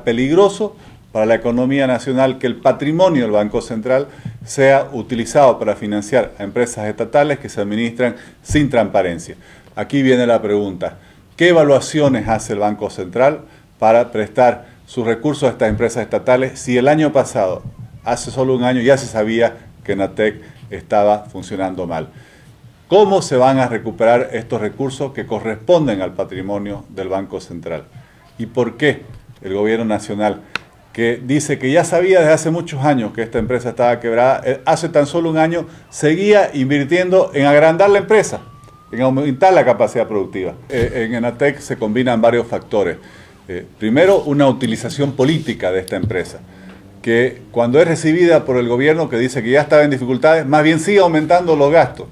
Peligroso para la economía nacional que el patrimonio del Banco Central sea utilizado para financiar a empresas estatales que se administran sin transparencia. Aquí viene la pregunta: ¿qué evaluaciones hace el Banco Central para prestar sus recursos a estas empresas estatales si el año pasado, hace solo un año, ya se sabía que ENATEC estaba funcionando mal? ¿Cómo se van a recuperar estos recursos que corresponden al patrimonio del Banco Central? ¿Y por qué el gobierno nacional, que dice que ya sabía desde hace muchos años que esta empresa estaba quebrada, hace tan solo un año seguía invirtiendo en agrandar la empresa, en aumentar la capacidad productiva? En ENATEC se combinan varios factores. Primero, una utilización política de esta empresa, que cuando es recibida por el gobierno, que dice que ya estaba en dificultades, más bien sigue aumentando los gastos.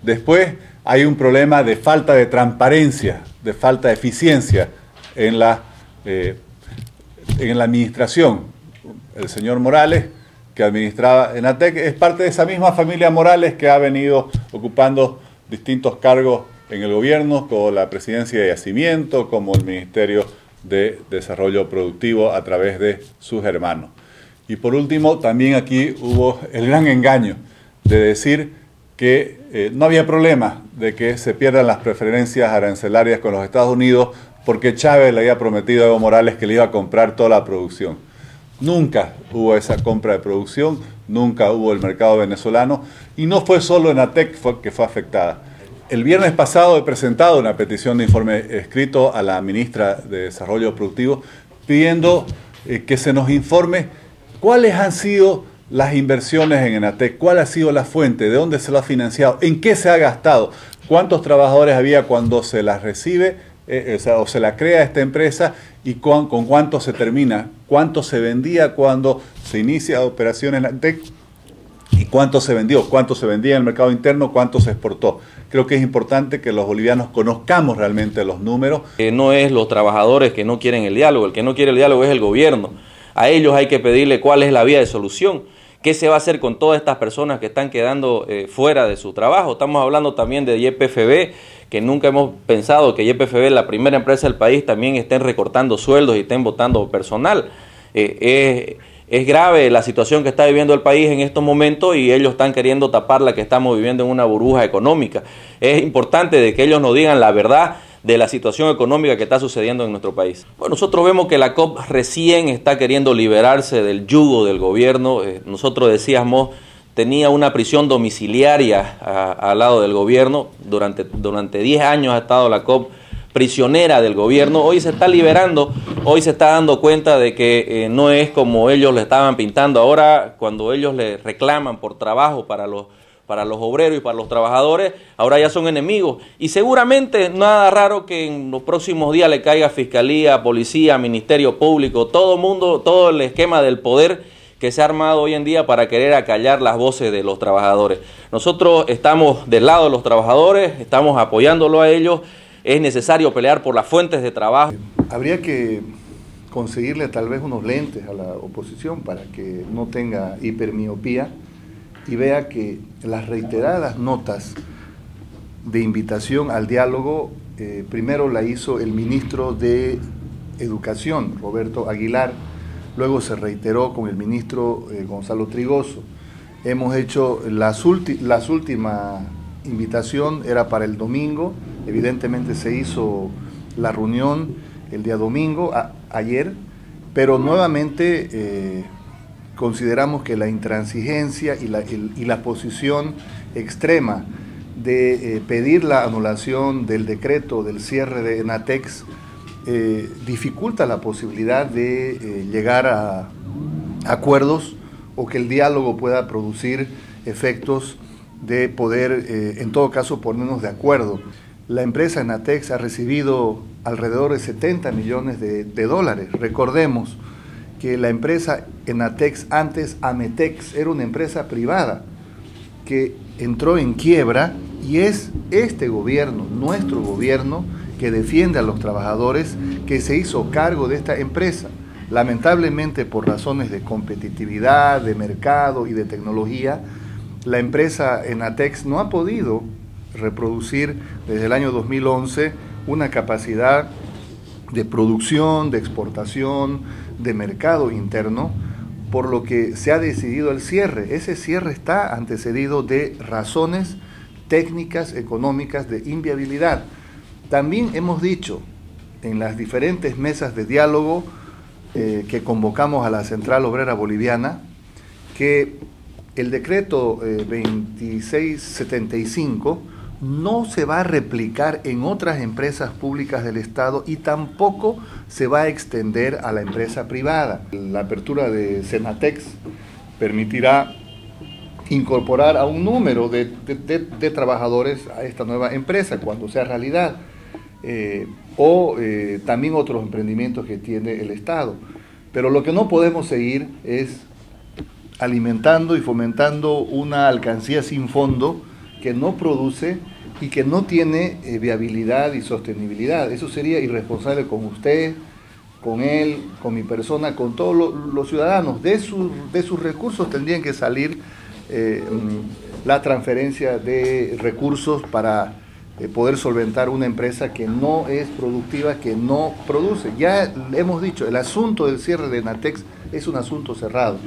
Después hay un problema de falta de transparencia, de falta de eficiencia en la administración. El señor Morales, que administraba ENATEC, es parte de esa misma familia Morales que ha venido ocupando distintos cargos en el gobierno, como la presidencia de Yacimiento, como el Ministerio de Desarrollo Productivo a través de sus hermanos. Y por último, también aquí hubo el gran engaño de decir que no había problema de que se pierdan las preferencias arancelarias con los Estados Unidos porque Chávez le había prometido a Evo Morales que le iba a comprar toda la producción. Nunca hubo esa compra de producción, nunca hubo el mercado venezolano, y no fue solo ENATEC que fue afectada. El viernes pasado he presentado una petición de informe escrito a la ministra de Desarrollo Productivo pidiendo que se nos informe cuáles han sido las inversiones en ENATEC, cuál ha sido la fuente, de dónde se lo ha financiado, en qué se ha gastado, cuántos trabajadores había cuando se las recibe, o se la crea esta empresa, y con cuánto se termina, cuánto se vendía cuando se inicia operaciones en ENATEC y cuánto se vendió, cuánto se vendía en el mercado interno, cuánto se exportó. Creo que es importante que los bolivianos conozcamos realmente los números. No es los trabajadores que no quieren el diálogo, el que no quiere el diálogo es el gobierno. A ellos hay que pedirle cuál es la vía de solución. ¿Qué se va a hacer con todas estas personas que están quedando fuera de su trabajo? Estamos hablando también de YPFB, que nunca hemos pensado que YPFB, la primera empresa del país, también estén recortando sueldos y estén botando personal. Es grave la situación que está viviendo el país en estos momentos y ellos están queriendo tapar la que estamos viviendo en una burbuja económica. Es importante de que ellos nos digan la verdad de la situación económica que está sucediendo en nuestro país. Bueno, nosotros vemos que la COP recién está queriendo liberarse del yugo del gobierno. Nosotros decíamos, tenía una prisión domiciliaria al lado del gobierno. Durante 10 años ha estado la COP prisionera del gobierno. Hoy se está liberando, hoy se está dando cuenta de que no es como ellos le estaban pintando. Ahora, cuando ellos le reclaman por trabajo para los obreros y para los trabajadores, ahora ya son enemigos. Y seguramente nada raro que en los próximos días le caiga Fiscalía, Policía, Ministerio Público, todo mundo, todo el esquema del poder que se ha armado hoy en día para querer acallar las voces de los trabajadores. Nosotros estamos del lado de los trabajadores, estamos apoyándolo a ellos. Es necesario pelear por las fuentes de trabajo. Habría que conseguirle tal vez unos lentes a la oposición para que no tenga hipermiopía y vea que las reiteradas notas de invitación al diálogo, primero la hizo el ministro de Educación, Roberto Aguilar, luego se reiteró con el ministro Gonzalo Trigoso. Hemos hecho las últimas invitación, era para el domingo, evidentemente se hizo la reunión el día domingo, ayer, pero nuevamente consideramos que la intransigencia y la posición extrema de pedir la anulación del decreto del cierre de ENATEC dificulta la posibilidad de llegar a acuerdos o que el diálogo pueda producir efectos de poder, en todo caso, ponernos de acuerdo. La empresa ENATEC ha recibido alrededor de 70 millones de dólares. Recordemos que la empresa ENATEC, antes Ametex, era una empresa privada que entró en quiebra y es este gobierno, nuestro gobierno, que defiende a los trabajadores, que se hizo cargo de esta empresa. Lamentablemente, por razones de competitividad, de mercado y de tecnología, la empresa ENATEC no ha podido reproducir desde el año 2011 una capacidad de producción, de exportación, de mercado interno, por lo que se ha decidido el cierre. Ese cierre está antecedido de razones técnicas, económicas, de inviabilidad. También hemos dicho en las diferentes mesas de diálogo que convocamos a la Central Obrera Boliviana que el decreto 2675 no se va a replicar en otras empresas públicas del Estado y tampoco se va a extender a la empresa privada. La apertura de Senatex permitirá incorporar a un número de trabajadores a esta nueva empresa cuando sea realidad, también otros emprendimientos que tiene el Estado. Pero lo que no podemos seguir es alimentando y fomentando una alcancía sin fondo que no produce y que no tiene viabilidad y sostenibilidad. Eso sería irresponsable con usted, con él, con mi persona, con todos los ciudadanos. De sus recursos tendrían que salir la transferencia de recursos para poder solventar una empresa que no es productiva, que no produce. Ya hemos dicho, el asunto del cierre de Enatex es un asunto cerrado.